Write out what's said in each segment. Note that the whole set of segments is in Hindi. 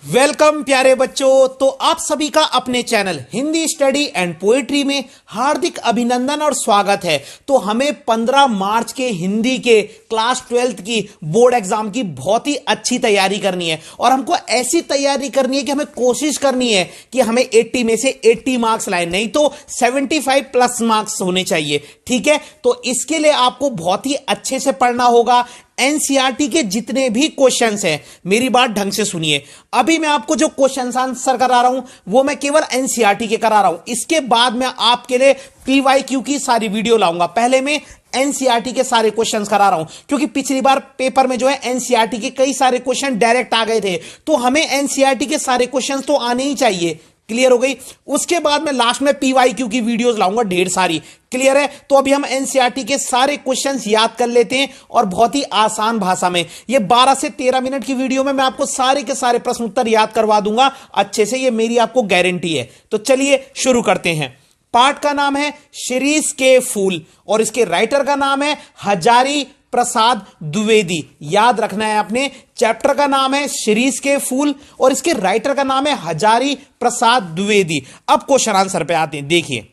वेलकम प्यारे बच्चों। तो आप सभी का अपने channel Hindi study and poetry में हार्दिक अभिनंदन और स्वागत है। तो हमें 15 मार्च के हिंदी के क्लास 12th की बोर्ड एग्जाम की बहुत ही अच्छी तैयारी करनी है और हमको ऐसी तैयारी करनी है कि हमें कोशिश करनी है कि हमें 80 में से 80 मार्क्स लाए, नहीं तो 75 प्लस मार्क्स होने चाहिए। ठीक है, तो इसके लिए आपको बहुत ही अच्छे से पढ़ना होगा। एनसीईआरटी के जितने भी क्वेश्चंस हैं, मेरी बात ढंग से सुनिए। अभी मैं आपको जो क्वेश्चंस आंसर करा रहा हूं वो मैं केवल एनसीईआरटी के करा रहा हूं। इसके बाद मैं आपके लिए पीवाईक्यू की सारी वीडियो लाऊंगा। पहले मैं एनसीईआरटी के सारे क्वेश्चंस करा रहा हूं क्योंकि पिछली बार पेपर में जो है एनसीईआरटी के कई सारे क्वेश्चन डायरेक्ट आ गए थे, तो हमें एनसीईआरटी के सारे क्वेश्चंस तो आने ही चाहिए। क्लियर हो गई। उसके बाद मैं लास्ट में पीवाईक्यू की वीडियोस लाऊंगा ढेर सारी। क्लियर है। तो अभी हम एनसीईआरटी के सारे क्वेश्चंस याद कर लेते हैं और बहुत ही आसान भाषा में, ये 12 से 13 मिनट की वीडियो में मैं आपको सारे के सारे प्रश्न उत्तर याद करवा दूंगा अच्छे से, ये मेरी आपको गारंटी है। तो चलिए शुरू करते हैं। पाठ का नाम है शिरीष के फूल और इसके राइटर का नाम है हजारी प्रसाद द्विवेदी। याद रखना है आपने, चैप्टर का नाम है शिरीष के फूल और इसके राइटर का नाम है हजारी प्रसाद द्विवेदी। अब क्वेश्चन आंसर पे आते हैं। देखिए,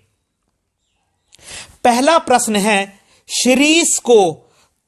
पहला प्रश्न है, शिरीष को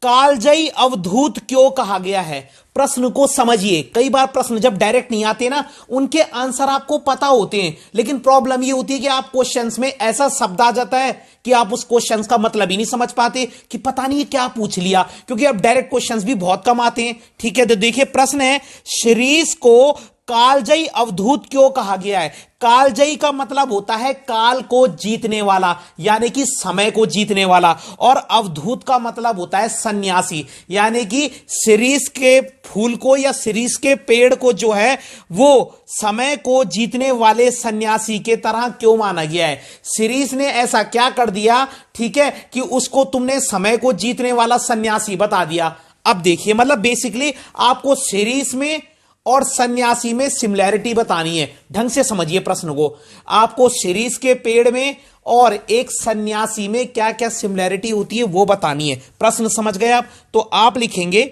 कालजयी अवधूत क्यों कहा गया है? प्रश्न को समझिए। कई बार प्रश्न जब डायरेक्ट नहीं आते ना, उनके आंसर आपको पता होते हैं, लेकिन प्रॉब्लम ये होती है कि आप क्वेश्चंस में ऐसा शब्द आ जाता है कि आप उस क्वेश्चंस का मतलब ही नहीं समझ पाते कि पता नहीं क्या पूछ लिया, क्योंकि अब डायरेक्ट क्वेश्चंस भी बहुत कम आते हैं। ठीक है, तो देखिए प्रश्न है, शिरीष को कालजयी अवधूत क्यों कहा गया है? कालजयी का मतलब होता है काल को जीतने वाला, यानी कि समय को जीतने वाला, और अवधूत का मतलब होता है सन्यासी, यानी कि शिरीष के फूल को या शिरीष के पेड़ को जो है वो समय को जीतने वाले सन्यासी के तरह क्यों माना गया है? शिरीष ने ऐसा क्या कर दिया, ठीक है, कि उसको तुमने समय को जीतने वाला सन्यासी बता दिया। अब देखिए, मतलब बेसिकली आपको शिरीष में और सन्यासी में सिमिलैरिटी बतानी है। ढंग से समझिए प्रश्न को। आपको शिरीष के पेड़ में और एक सन्यासी में क्या क्या सिमिलैरिटी होती है वो बतानी है। प्रश्न समझ गए आप? तो आप लिखेंगे,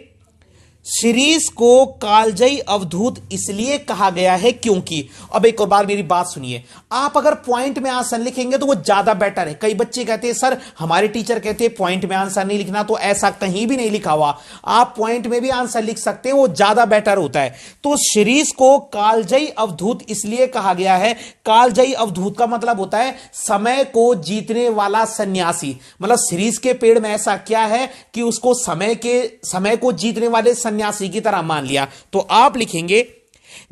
शिरीष को कालजयी अवधूत इसलिए कहा गया है क्योंकि। अब एक और बार मेरी बात सुनिए, आप अगर पॉइंट में आंसर लिखेंगे तो वो ज्यादा बेटर है। कई बच्चे कहते हैं सर हमारे टीचर कहते हैं पॉइंट में आंसर नहीं लिखना, तो ऐसा कहीं भी नहीं लिखा हुआ, आप पॉइंट में भी आंसर लिख सकते हैं, वो ज्यादा बेटर होता है। तो शिरीष को कालजयी अवधूत इसलिए कहा गया है। कालजयी अवधूत का मतलब होता है समय को जीतने वाला सन्यासी। मतलब शिरीष के पेड़ में ऐसा क्या है कि उसको समय को जीतने वाले सन्यासी की तरह मान लिया। तो आप लिखेंगे,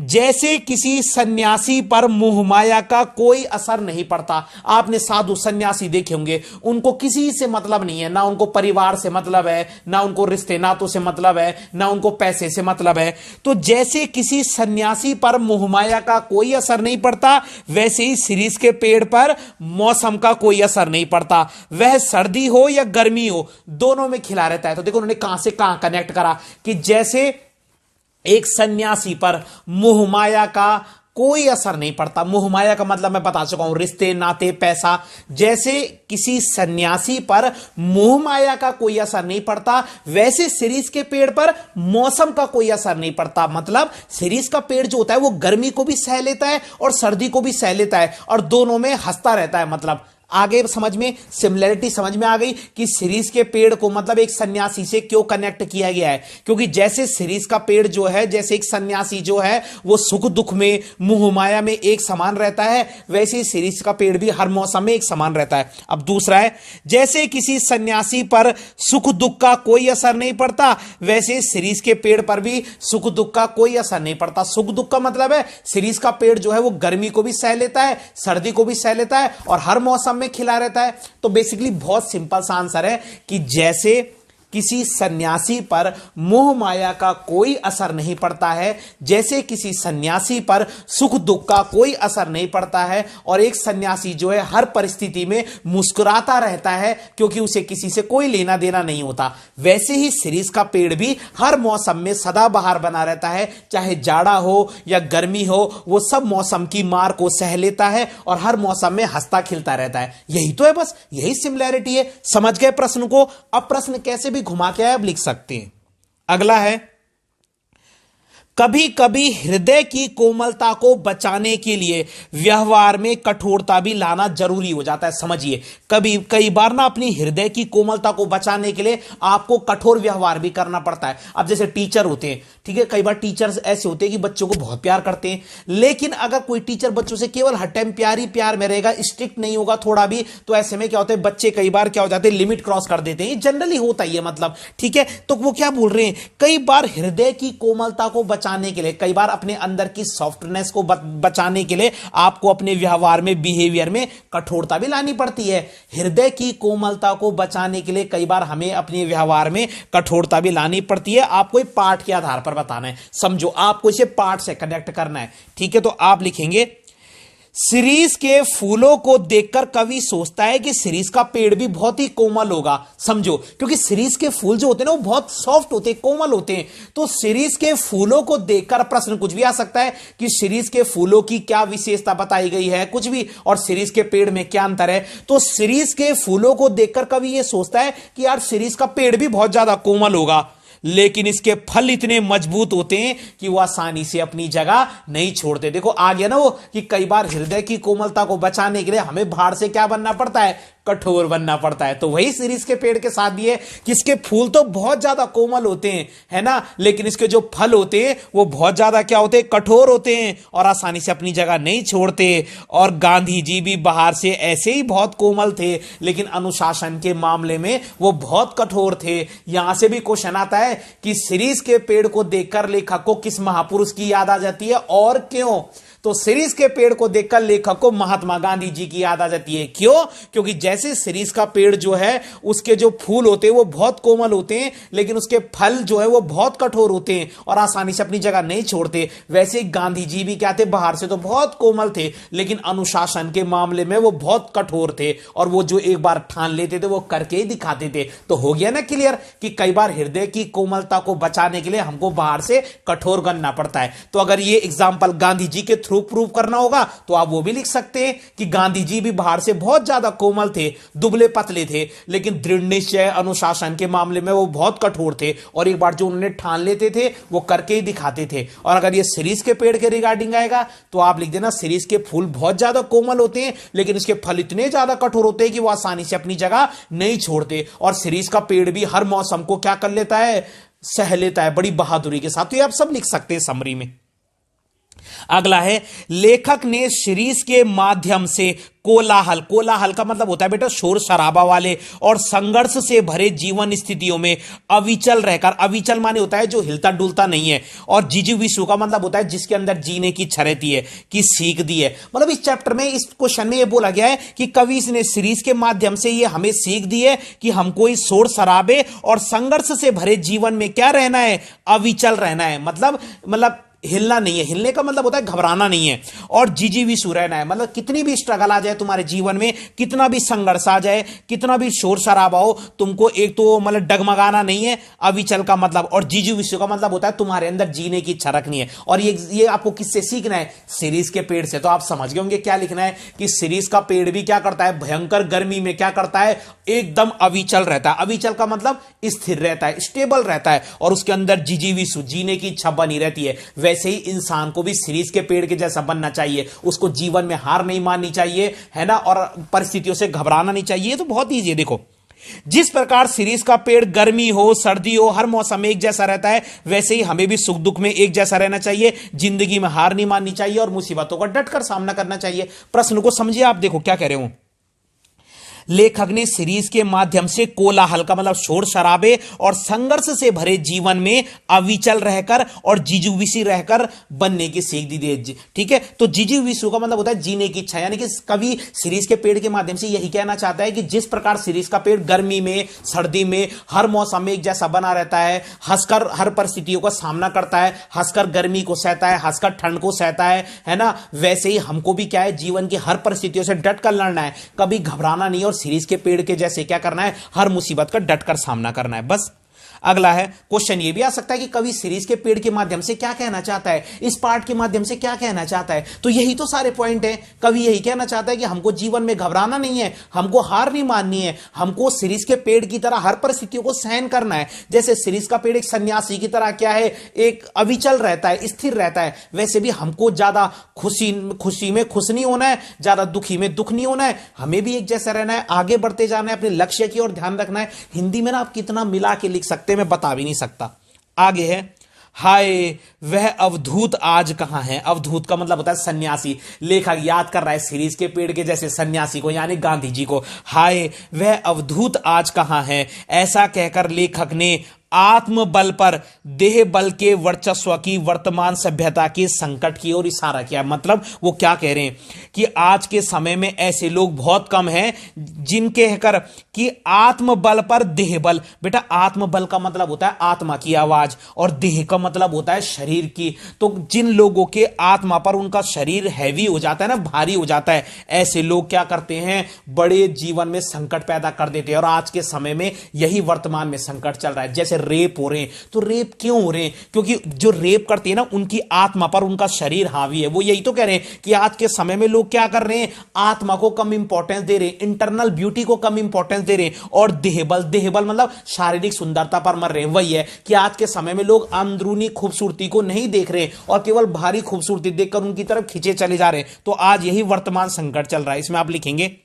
जैसे किसी सन्यासी पर मोहमाया का कोई असर नहीं पड़ता। आपने साधु सन्यासी देखे होंगे, उनको किसी से मतलब नहीं है, ना उनको परिवार से मतलब है, ना उनको रिश्ते नातों से मतलब है, ना उनको पैसे से मतलब है। तो जैसे किसी सन्यासी पर मोहमाया का कोई असर नहीं पड़ता, वैसे ही शिरीष के पेड़ पर मौसम का कोई असर नहीं पड़ता। वह सर्दी हो या गर्मी हो, दोनों में खिला रहता है। तो देखो उन्होंने कहां से कहां कनेक्ट करा कि जैसे एक सन्यासी पर मोहमाया का कोई असर नहीं पड़ता। मोहमाया का मतलब मैं बता चुका हूं, रिश्ते नाते पैसा। जैसे किसी सन्यासी पर मोहमाया का कोई असर नहीं पड़ता, वैसे शिरीष के पेड़ पर मौसम का कोई असर नहीं पड़ता। मतलब शिरीष का पेड़ जो होता है वो गर्मी को भी सह लेता है और सर्दी को भी सह लेता है और दोनों में हंसता रहता है। मतलब आगे समझ में सिमिलैरिटी समझ में आ गई कि शिरीष के पेड़ को मतलब एक सन्यासी से क्यों कनेक्ट किया गया है, क्योंकि जैसे शिरीष का पेड़ जो है, जैसे एक सन्यासी जो है वो सुख दुख में मोहमाया में एक समान रहता है, वैसे ही शिरीष का पेड़ भी हर मौसम में एक समान रहता है। अब दूसरा है, जैसे किसी सन्यासी पर सुख दुख का कोई असर नहीं पड़ता, वैसे शिरीष के पेड़ पर भी सुख दुख का कोई असर नहीं पड़ता। सुख दुख का मतलब है शिरीष का पेड़ जो है वो गर्मी को भी सह लेता है, सर्दी को भी सह लेता है और हर मौसम में खिला रहता है। तो बेसिकली बहुत सिंपल सा आंसर है कि जैसे किसी सन्यासी पर मोह माया का कोई असर नहीं पड़ता है, जैसे किसी सन्यासी पर सुख दुख का कोई असर नहीं पड़ता है और एक सन्यासी जो है हर परिस्थिति में मुस्कुराता रहता है क्योंकि उसे किसी से कोई लेना देना नहीं होता, वैसे ही शिरीष का पेड़ भी हर मौसम में सदाबहार बना रहता है। चाहे जाड़ा हो या गर्मी हो, वो सब मौसम की मार को सह लेता है और हर मौसम में हंसता खिलता रहता है। यही तो है, बस यही सिमिलैरिटी है। समझ गए प्रश्न को? अब प्रश्न कैसे भी घुमा के अब लिख सकते हैं। अगला है, कभी कभी हृदय की कोमलता को बचाने के लिए व्यवहार में कठोरता भी लाना जरूरी हो जाता है। समझिए, कई बार ना अपनी हृदय की कोमलता को बचाने के लिए आपको कठोर व्यवहार भी करना पड़ता है। अब जैसे टीचर होते हैं, ठीक है, कई बार टीचर्स ऐसे होते हैं कि बच्चों को बहुत प्यार करते हैं, लेकिन अगर कोई टीचर बच्चों से केवल हर टाइम प्यार ही प्यार में रहेगा, स्ट्रिक्ट नहीं होगा थोड़ा भी, तो ऐसे में क्या होता है, बच्चे कई बार क्या हो जाते हैं, लिमिट क्रॉस कर देते हैं। ये जनरली होता ही है, मतलब ठीक है। तो वो क्या बोल रहे हैं, कई बार हृदय की कोमलता को बचाने के लिए, कई बार अपने अंदर की सॉफ्टनेस को बचाने के लिए आपको अपने व्यवहार में, बिहेवियर में कठोरता भी लानी पड़ती है। हृदय की कोमलता को बचाने के लिए कई बार हमें अपने व्यवहार में कठोरता भी लानी पड़ती है। आपको एक पाठ के आधार पर बताना है, समझो, आपको इसे पाठ से कनेक्ट करना है, ठीक है। तो आप लिखेंगे, शिरीष के फूलों को देखकर कवि सोचता है कि शिरीष का पेड़ भी बहुत ही कोमल होगा। समझो, क्योंकि शिरीष के फूल जो होते हैं ना वो बहुत सॉफ्ट होते हैं, कोमल होते हैं। तो शिरीष के फूलों को देखकर प्रश्न कुछ भी आ सकता है कि शिरीष के फूलों की क्या विशेषता बताई गई है, कुछ भी, और शिरीष के पेड़ में क्या अंतर है। तो शिरीष के फूलों को देखकर कवि यह सोचता है कि यार शिरीष का पेड़ भी बहुत ज्यादा कोमल होगा, लेकिन इसके फल इतने मजबूत होते हैं कि वह आसानी से अपनी जगह नहीं छोड़ते। देखो आ गया ना वो, कि कई बार हृदय की कोमलता को बचाने के लिए हमें बाहर से क्या बनना पड़ता है, कठोर बनना पड़ता है। तो वही शिरीष के पेड़ के साथ भी है कि इसके फूल तो बहुत ज्यादा कोमल होते हैं, है ना, लेकिन इसके जो फल होते हैं वो बहुत ज्यादा क्या होते हैं, कठोर होते हैं और आसानी से अपनी जगह नहीं छोड़ते। और गांधी जी भी बाहर से ऐसे ही बहुत कोमल थे, लेकिन अनुशासन के मामले में वो बहुत कठोर थे। यहां से भी क्वेश्चन आता है कि शिरीष के पेड़ को देखकर लेखक को किस महापुरुष की याद आ जाती है और क्यों। तो शिरीष के पेड़ को देखकर लेखक को महात्मा गांधी जी की याद आ जाती है। क्यों? क्योंकि जैसे शिरीष का पेड़ जो है उसके जो फूल होते हैं वो बहुत कोमल होते हैं, लेकिन उसके फल जो है वो बहुत कठोर होते हैं और आसानी से अपनी जगह नहीं छोड़ते, वैसे गांधी जी भी क्या थे, बाहर से तो बहुत कोमल थे, लेकिन अनुशासन के मामले में वो बहुत कठोर थे और वो जो एक बार ठान लेते थे वो करके ही दिखाते थे। तो हो गया ना क्लियर कि कई बार हृदय की कोमलता को बचाने के लिए हमको बाहर से कठोर बनना पड़ता है। तो अगर ये एग्जाम्पल गांधी जी के थ्रू प्रूव करना होगा तो आप वो भी लिख सकते हैं कि गांधी जी भी बाहर से बहुत ज्यादा कोमल थे, दुबले पतले थे, लेकिन दृढ़ निश्चय अनुशासन के मामले में वो बहुत कठोर थे और एक बार जो उन्होंने ठान लेते थे वो करके ही दिखाते थे। और अगर ये शिरीष के पेड़ के रिगार्डिंग आएगा तो आप लिख देना, शिरीष के फूल बहुत ज्यादा कोमल होते हैं, लेकिन इसके फल इतने ज्यादा कठोर होते हैं कि वो आसानी से अपनी जगह नहीं छोड़ते। और शिरीष का पेड़ भी हर मौसम को क्या कर लेता है, सह लेता है बड़ी बहादुरी के साथ। तो ये आप सब लिख सकते हैं समरी में। अगला है, लेखक ने शिरीष के माध्यम से कोलाहल, कोलाहल का मतलब होता है बेटा शोर शराबा वाले और संघर्ष से भरे जीवन स्थितियों में अविचल रहकर, अविचल माने होता है जो हिलता डुलता नहीं है, और जिजीविषु का मतलब होता है जिसके अंदर जीने की इच्छा रहती है, की सीख दी है। मतलब इस चैप्टर में, इस क्वेश्चन में यह बोला गया है कि कवि ने शिरीष के माध्यम से ये हमें सीख दी है कि हमको इस शोर शराबे और संघर्ष से भरे जीवन में क्या रहना है, अविचल रहना है। मतलब हिलना नहीं है, हिलने का मतलब होता है घबराना नहीं है, और जिजीविषु रहना है। मतलब कितनी भी स्ट्रगल आ जाए तुम्हारे जीवन में, कितना भी संघर्ष आ जाए, कितना भी शोर शराबा हो, तुमको एक तो मतलब डगमगाना नहीं है, अविचल का मतलब, और जिजीविषु का मतलब होता है तुम्हारे अंदर जीने की इच्छा रखनी है। और ये आपको किससे सीखना है, शिरीष के पेड़ से। तो आप समझ गए होंगे क्या लिखना है कि शिरीष का पेड़ भी क्या करता है, भयंकर गर्मी में क्या करता है, एकदम अविचल रहता है। अविचल का मतलब स्थिर रहता है, स्टेबल रहता है, और उसके अंदर जिजीविषु, जीने की इच्छा बनी रहती है। वैसे ही इंसान को भी शिरीष के पेड़ के जैसा बनना चाहिए, उसको जीवन में हार नहीं माननी चाहिए, है ना, और परिस्थितियों से घबराना नहीं चाहिए। तो बहुत ईजी है। देखो, जिस प्रकार शिरीष का पेड़ गर्मी हो सर्दी हो हर मौसम में एक जैसा रहता है, वैसे ही हमें भी सुख दुख में एक जैसा रहना चाहिए, जिंदगी में हार नहीं माननी चाहिए और मुसीबतों का डटकर सामना करना चाहिए। प्रश्न को समझिए आप, देखो क्या कह रहे हो। लेखक ने शिरीष के माध्यम से कोलाहल का मतलब शोर शराबे और संघर्ष से भरे जीवन में अविचल रहकर और जिजीविषु रहकर बनने की सीख दी है। ठीक है, तो जिजीविषु का मतलब होता है जीने की इच्छा, यानी कि कवि शिरीष के पेड़ के माध्यम से यही कहना चाहता है कि जिस प्रकार शिरीष का पेड़ गर्मी में सर्दी में हर मौसम में एक जैसा बना रहता है, हंसकर हर परिस्थितियों का सामना करता है, हंसकर गर्मी को सहता है, हंसकर ठंड को सहता है ना, वैसे ही हमको भी क्या है, जीवन की हर परिस्थितियों से डट कर लड़ना है, कभी घबराना नहीं, और शिरीष के पेड़ के जैसे क्या करना है, हर मुसीबत का डटकर सामना करना है। बस अगला है क्वेश्चन ये भी आ सकता है कि कवि सीरीज के पेड़ के माध्यम से क्या कहना चाहता है, इस पार्ट के माध्यम से क्या कहना चाहता है। तो यही तो सारे पॉइंट हैं। कवि यही कहना चाहता है कि हमको जीवन में घबराना नहीं है, हमको हार नहीं माननी है, हमको सीरीज के पेड़ की तरह हर परिस्थितियों को सहन करना है। जैसे सीरीज का पेड़ एक सन्यासी की तरह क्या है, एक अविचल रहता है, स्थिर रहता है, वैसे भी हमको ज्यादा खुशी में खुश नहीं होना है, ज्यादा दुखी में दुख नहीं होना है। हमें भी एक जैसा रहना है, आगे बढ़ते जाना है, अपने लक्ष्य की ओर ध्यान रखना है। हिंदी में ना आप कितना मिला के लिख सकते हैं मैं बता भी नहीं सकता। आगे है, हाय वह अवधूत आज कहां है। अवधूत का मतलब होता है सन्यासी। लेखक याद कर रहा है सीरीज के पेड़ के जैसे सन्यासी को, यानी गांधी जी को। हाय वह अवधूत आज कहां है, ऐसा कहकर लेखक ने आत्मबल पर देह बल के वर्चस्व की वर्तमान सभ्यता के संकट की ओर इशारा किया। मतलब वो क्या कह रहे हैं कि आज के समय में ऐसे लोग बहुत कम हैं जिनके कहकर कि आत्मबल पर देह बल। बेटा आत्मबल का मतलब होता है आत्मा की आवाज, और देह का मतलब होता है शरीर की। तो जिन लोगों के आत्मा पर उनका शरीर हैवी हो जाता है ना, भारी हो जाता है, ऐसे लोग क्या करते हैं, बड़े जीवन में संकट पैदा कर देते हैं। और आज के समय में यही वर्तमान में संकट चल रहा है। जैसे रेप हो रहे हैं, तो रेप क्यों हो रहे हैं, क्योंकि जो रेप करते हैं ना उनकी आत्मा पर उनका शरीर हावी है। वो यही तो कह रहे हैं कि आज के समय में लोग क्या कर रहे हैं, आत्मा को कम इंपॉर्टेंस दे रहे हैं, इंटरनल ब्यूटी को कम इंपॉर्टेंस दे रहे हैं, और देहबल मतलब शारीरिक सुंदरता पर मर रहे हैं। वही है कि आज के समय में लोग अंदरूनी खूबसूरती को नहीं देख रहे और केवल बाहरी खूबसूरती देखकर उनकी तरफ खींचे चले जा रहे हैं। तो आज यही वर्तमान संकट चल रहा है। इसमें आप लिखेंगे,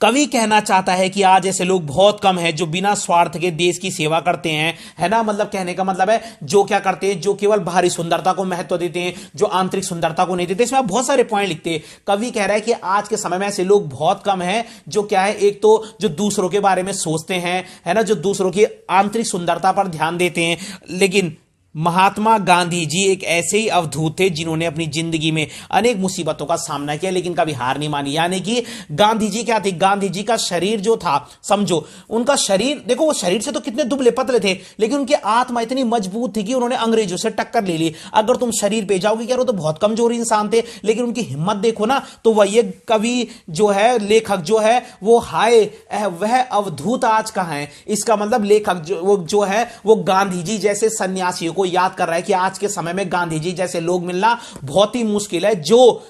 कवि कहना चाहता है कि आज ऐसे लोग बहुत कम हैं जो बिना स्वार्थ के देश की सेवा करते हैं, है ना। मतलब कहने का मतलब है जो क्या करते हैं, जो केवल बाहरी सुंदरता को महत्व देते हैं, जो आंतरिक सुंदरता को नहीं देते। इसमें आप बहुत सारे पॉइंट लिखते हैं। कवि कह रहा है कि आज के समय में ऐसे लोग बहुत कम हैं जो क्या है, एक तो जो दूसरों के बारे में सोचते हैं, है ना, जो दूसरों की आंतरिक सुंदरता पर ध्यान देते हैं। लेकिन महात्मा गांधी जी एक ऐसे ही अवधूत थे जिन्होंने अपनी जिंदगी में अनेक मुसीबतों का सामना किया लेकिन कभी हार नहीं मानी। यानी कि गांधी जी क्या थे, गांधी जी का शरीर जो था, समझो उनका शरीर, देखो वो शरीर से तो कितने दुबले पतले थे, लेकिन उनकी आत्मा इतनी मजबूत थी कि उन्होंने अंग्रेजों से टक्कर ले ली। अगर तुम शरीर पे जाओगे क्या, वो तो बहुत कमजोर इंसान थे, लेकिन उनकी हिम्मत देखो ना। तो वही कवि जो है, लेखक जो है, वो हाय वह अवधूत आज कहां है, इसका मतलब लेखक जो है वो गांधी जी जैसे सन्यासियों को याद कर रहा है कि आज के समय में गांधी जी जैसे लोग मिलना बहुत ही मुश्किल है, जो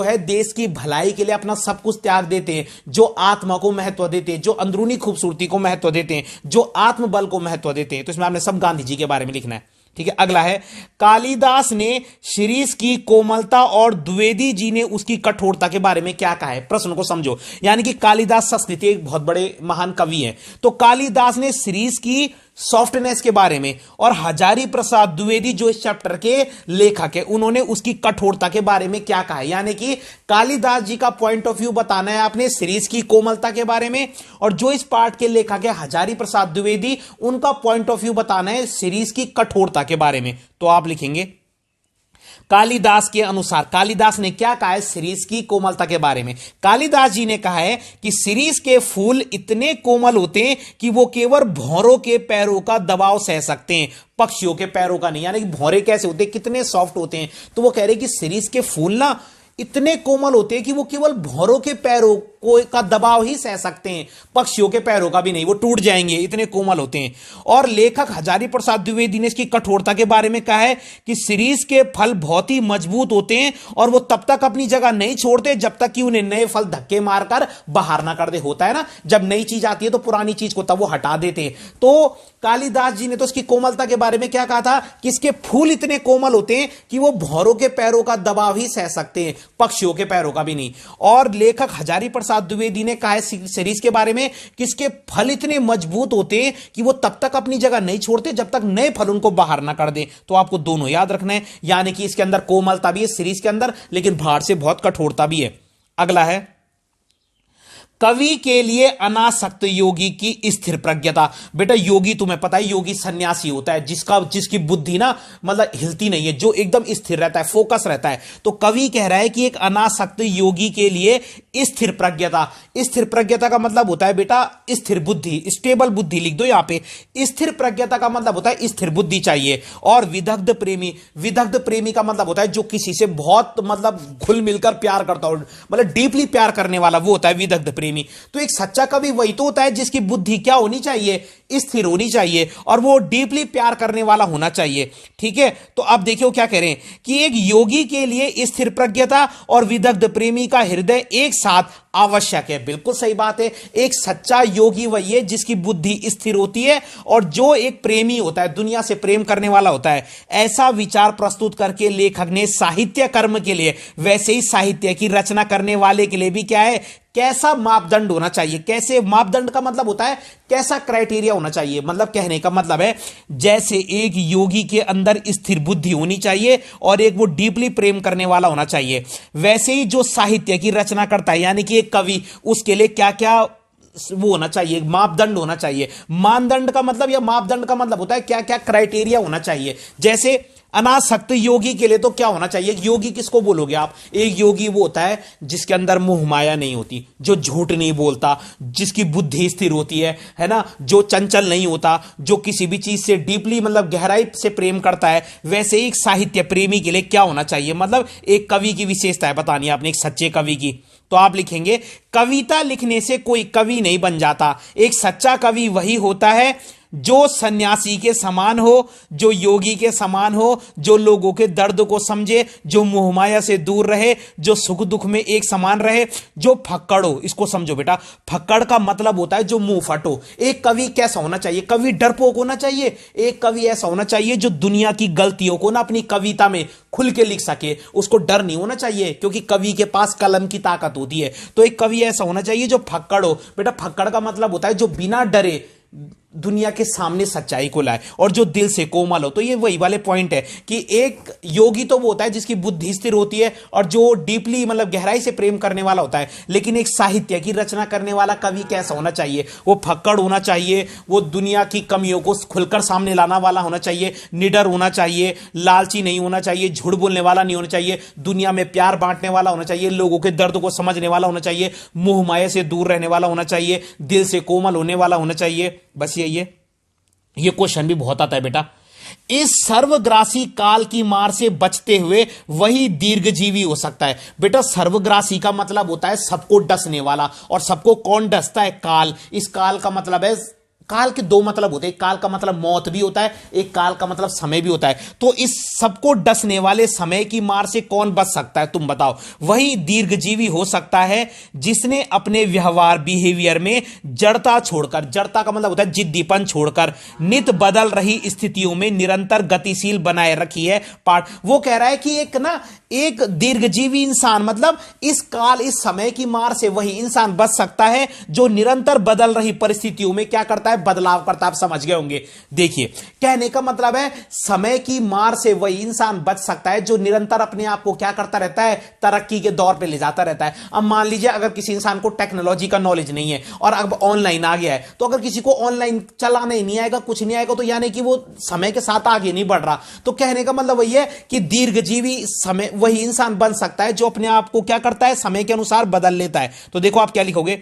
है देश की भलाई के लिए अपना सब कुछ त्याग देते हैं, जो आत्मा को महत्व देते हैं, जो अंदरूनी खूबसूरती को महत्व देते हैं, जो आत्मबल को महत्व देते हैं। तो इसमें आपने सब गांधी जी के बारे में लिखना है। ठीक है, अगला है, कालिदास ने शिरीष की कोमलता और द्विवेदी जी ने उसकी कठोरता के बारे में क्या कहा है। प्रश्न को समझो, यानी कि कालिदास संस्कृत एक बहुत बड़े महान कवि हैं, तो कालिदास ने शिरीष की सॉफ्टनेस के बारे में, और हजारी प्रसाद द्विवेदी जो इस चैप्टर के लेखक है उन्होंने उसकी कठोरता के बारे में क्या कहा है। यानी कि कालिदास जी का पॉइंट ऑफ व्यू बताना है आपने शिरीष की कोमलता के बारे में, और जो इस पाठ के लेखक है हजारी प्रसाद द्विवेदी, उनका पॉइंट ऑफ व्यू बताना है शिरीष की कठोरता के बारे में। तो आप लिखेंगे, कालिदास के अनुसार कालिदास ने क्या कहा है शिरीष की कोमलता के बारे में। कालिदास जी ने कहा है कि शिरीष के फूल इतने कोमल होते हैं कि वो केवल भौरों के पैरों का दबाव सह सकते हैं, पक्षियों के पैरों का नहीं। यानी कि भौरे कैसे होते हैं, कितने सॉफ्ट होते हैं। तो वो कह रहे हैं कि शिरीष के फूल ना इतने कोमल होते हैं कि वो केवल भौरों के पैरों का दबाव ही सह सकते हैं, पक्षियों के पैरों का भी नहीं, वो टूट जाएंगे, इतने कोमल होते हैं। और लेखक हजारी प्रसाद द्विवेदी ने इसकी कठोरता के बारे में कहा है कि शिरीष के फल बहुत ही मजबूत होते हैं और वो तब तक अपनी जगह नहीं छोड़ते जब तक कि उन्हें नए फल धक्के मारकर बाहर ना कर दे। होता है ना, जब नई चीज आती है तो पुरानी चीज को तब वो हटा देते हैं। तो कालिदास जी ने तो इसकी कोमलता के बारे में क्या कहा था कि इसके फूल इतने कोमल होते हैं कि वो भौरों के पैरों का दबाव ही सह सकते हैं, पक्षियों के पैरों का भी नहीं। और लेखक हजारी प्रसाद द्विवेदी ने कहा है शिरीष के बारे में कि इसके फल इतने मजबूत होते हैं कि वो तब तक अपनी जगह नहीं छोड़ते जब तक नए फल उनको बाहर ना कर दे। तो आपको दोनों याद रखना है, यानी कि इसके अंदर कोमलता भी है शिरीष के अंदर, लेकिन बाहर से बहुत कठोरता भी है। अगला है, कवि के लिए अनासक्त योगी की स्थिर प्रज्ञता। बेटा योगी तुम्हें पता है, योगी सन्यासी होता है जिसकी बुद्धि ना मतलब हिलती नहीं है, जो एकदम स्थिर रहता है, फोकस रहता है। तो कवि कह रहा है कि एक अनासक्त योगी के लिए स्थिर प्रज्ञता। स्थिर प्रज्ञता का मतलब होता है बेटा स्थिर बुद्धि, स्टेबल बुद्धि लिख दो यहां पे। स्थिर प्रज्ञता का मतलब होता है स्थिर बुद्धि चाहिए। और विदग्ध प्रेमी का मतलब होता है जो किसी से बहुत मतलब घुल मिलकर प्यार करता हो, मतलब डीपली प्यार करने वाला, वो होता है विदग्ध प्रेमी। प्रेमी। तो एक सच्चा कवि वही तो होता है जिसकी बुद्धि क्या होनी चाहिए, स्थिर होनी चाहिए, और वो डीपली प्यार करने वाला होना चाहिए। ठीक है, तो अब देखियो क्या कह रहे हैं कि एक योगी के लिए स्थिर प्रज्ञता और विदग्ध प्रेमी का हृदय एक साथ आवश्यक है। बिल्कुल सही बात है, एक सच्चा योगी वही है जिसकी बुद्धि स्थिर होती है और जो एक प्रेमी होता है, दुनिया से प्रेम करने वाला होता है। ऐसा विचार प्रस्तुत करके लेखक ने साहित्य कर्म के लिए, वैसे ही साहित्य की रचना करने वाले के लिए भी क्या है, कैसा मापदंड होना चाहिए। कैसे मापदंड का मतलब होता है कैसा क्राइटेरिया होना चाहिए, मतलब कहने का मतलब है जैसे एक योगी के अंदर स्थिर बुद्धि होनी चाहिए और एक वो डीपली प्रेम करने वाला होना चाहिए, वैसे ही जो साहित्य की रचना करता है यानी कि एक कवि, उसके लिए क्या क्या वो होना चाहिए, मापदंड होना चाहिए। मानदंड का मतलब या मापदंड का मतलब होता है क्या क्या क्राइटेरिया होना चाहिए। जैसे अनासक्त योगी के लिए तो क्या होना चाहिए, योगी किसको बोलोगे आप, एक योगी वो होता है जिसके अंदर मोह माया नहीं होती, जो झूठ नहीं बोलता, जिसकी बुद्धि स्थिर होती है ना, जो चंचल नहीं होता, जो किसी भी चीज से डीपली मतलब गहराई से प्रेम करता है। वैसे एक साहित्य प्रेमी के लिए क्या होना चाहिए, मतलब एक कवि की विशेषता है बतानी आपने, एक सच्चे कवि की। तो आप लिखेंगे कविता लिखने से कोई कवि नहीं बन जाता, एक सच्चा कवि वही होता है जो सन्यासी के समान हो, जो योगी के समान हो, जो लोगों के दर्द को समझे, जो मोहमाया से दूर रहे, जो सुख दुख में एक समान रहे, जो फक्कड़ हो। इसको समझो बेटा, फक्कड़ का मतलब होता है जो मुंह फटो। एक कवि कैसा होना चाहिए, कवि डरपोक होना चाहिए। एक कवि ऐसा होना चाहिए जो दुनिया की गलतियों को ना अपनी कविता में खुल के लिख सके, उसको डर नहीं होना चाहिए क्योंकि कवि के पास कलम की ताकत होती है। तो एक कवि ऐसा होना चाहिए जो फक्कड़ हो। बेटा फक्कड़ का मतलब होता है जो बिना डरे दुनिया के सामने सच्चाई को लाए और जो दिल से कोमल हो। तो ये वही वाले पॉइंट है कि एक योगी तो वो होता है जिसकी बुद्धि स्थिर होती है और जो डीपली मतलब गहराई से प्रेम करने वाला होता है। लेकिन एक साहित्य की रचना करने वाला कवि कैसा होना चाहिए, वो फक्कड़ होना चाहिए, वो दुनिया की कमियों को खुलकर सामने लाना वाला होना चाहिए, निडर होना चाहिए, लालची नहीं होना चाहिए, झूठ बोलने वाला नहीं होना चाहिए, दुनिया में प्यार बांटने वाला होना चाहिए, लोगों के दर्द को समझने वाला होना चाहिए, मोह माया से दूर रहने वाला होना चाहिए, दिल से कोमल होने वाला होना चाहिए। बस यही है। ये क्वेश्चन भी बहुत आता है बेटा। इस सर्वग्रासी काल की मार से बचते हुए वही दीर्घजीवी हो सकता है। बेटा सर्वग्रासी का मतलब होता है सबको डसने वाला, और सबको कौन डसता है, काल। इस काल का मतलब है, काल के दो मतलब होते हैं, एक काल का मतलब मौत भी होता है, एक काल का मतलब समय भी होता है। तो इस सबको डसने वाले समय की मार से कौन बच सकता है, तुम बताओ। वही दीर्घजीवी हो सकता है जिसने अपने व्यवहार बिहेवियर में जड़ता छोड़कर, जड़ता का मतलब होता है जिद्दीपन छोड़कर, नित बदल रही स्थितियों में निरंतर गतिशील बनाए रखी है पाठ। वो कह रहा है कि एक दीर्घजीवी इंसान मतलब इस काल इस समय की मार से वही इंसान बच सकता है जो निरंतर बदल रही परिस्थितियों में क्या करता है, बदलाव करता। आप समझ गए होंगे। देखिए कहने का मतलब है समय की मार से वही इंसान बच सकता है जो निरंतर अपने आप को क्या करता रहता है, तरक्की के दौर पे ले जाता रहता है। अब मान लीजिए अगर किसी इंसान को टेक्नोलॉजी का नॉलेज नहीं है और अब ऑनलाइन आ गया है, तो अगर किसी को ऑनलाइन चलाना ही नहीं आएगा, कुछ नहीं आएगा, तो यानी कि वो समय के साथ आगे नहीं बढ़ रहा। तो कहने का मतलब वही है कि दीर्घजीवी समय वही इंसान बन सकता है जो अपने आप को क्या करता है, समय के अनुसार बदल लेता है। तो देखो आप क्या लिखोगे,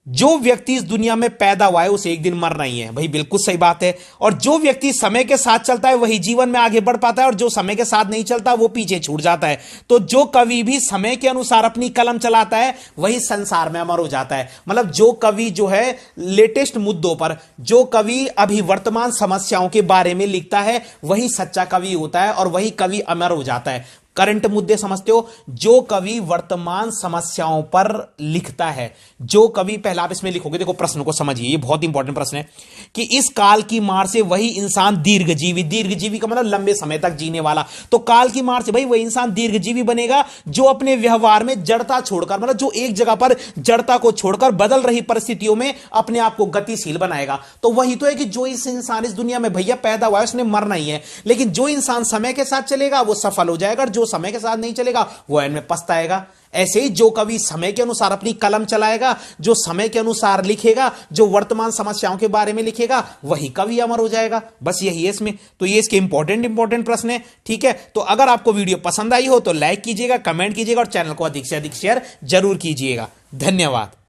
जो व्यक्ति इस दुनिया में पैदा हुआ है उसे एक दिन मरना ही है। भाई बिल्कुल सही बात है। और जो व्यक्ति समय के साथ चलता है वही जीवन में आगे बढ़ पाता है, और जो समय के साथ नहीं चलता वो पीछे छूट जाता है। तो जो कवि भी समय के अनुसार अपनी कलम चलाता है वही संसार में अमर हो जाता है। मतलब जो कवि जो है लेटेस्ट मुद्दों पर, जो कवि अभी वर्तमान समस्याओं के बारे में लिखता है वही सच्चा कवि होता है और वही कवि अमर हो जाता है। करंट मुद्दे समझते हो, जो कवि वर्तमान समस्याओं पर लिखता है, जो कवि, पहला आप इसमें लिखोगे, देखो प्रश्न को समझिए, ये बहुत इंपॉर्टेंट प्रश्न है कि इस काल की मार से वही इंसान दीर्घजीवी, दीर्घजीवी का मतलब लंबे समय तक जीने वाला। तो काल की मार से भाई वही इंसान दीर्घजीवी बनेगा जो अपने व्यवहार में जड़ता छोड़कर, मतलब जो एक जगह पर जड़ता को छोड़कर बदल रही परिस्थितियों में अपने आप को गतिशील बनाएगा। तो वही तो है कि जो इस इंसान इस दुनिया में भैया पैदा हुआ है उसने मरना ही है, लेकिन जो इंसान समय के साथ चलेगा वो सफल हो जाएगा, जो समय के साथ नहीं चलेगा वो एंड में पछताएगा। ऐसे ही जो कवि समय के अनुसार अपनी कलम चलाएगा, जो समय के अनुसार लिखेगा, जो वर्तमान समस्याओं के बारे में लिखेगा, वही कवि अमर हो जाएगा। बस यही है इसमें। तो ये इसके इंपॉर्टेंट प्रश्न है। ठीक है, तो अगर आपको वीडियो पसंद आई हो तो लाइक कीजिएगा, कमेंट कीजिएगा और चैनल को अधिक से अधिक शेयर जरूर कीजिएगा। धन्यवाद।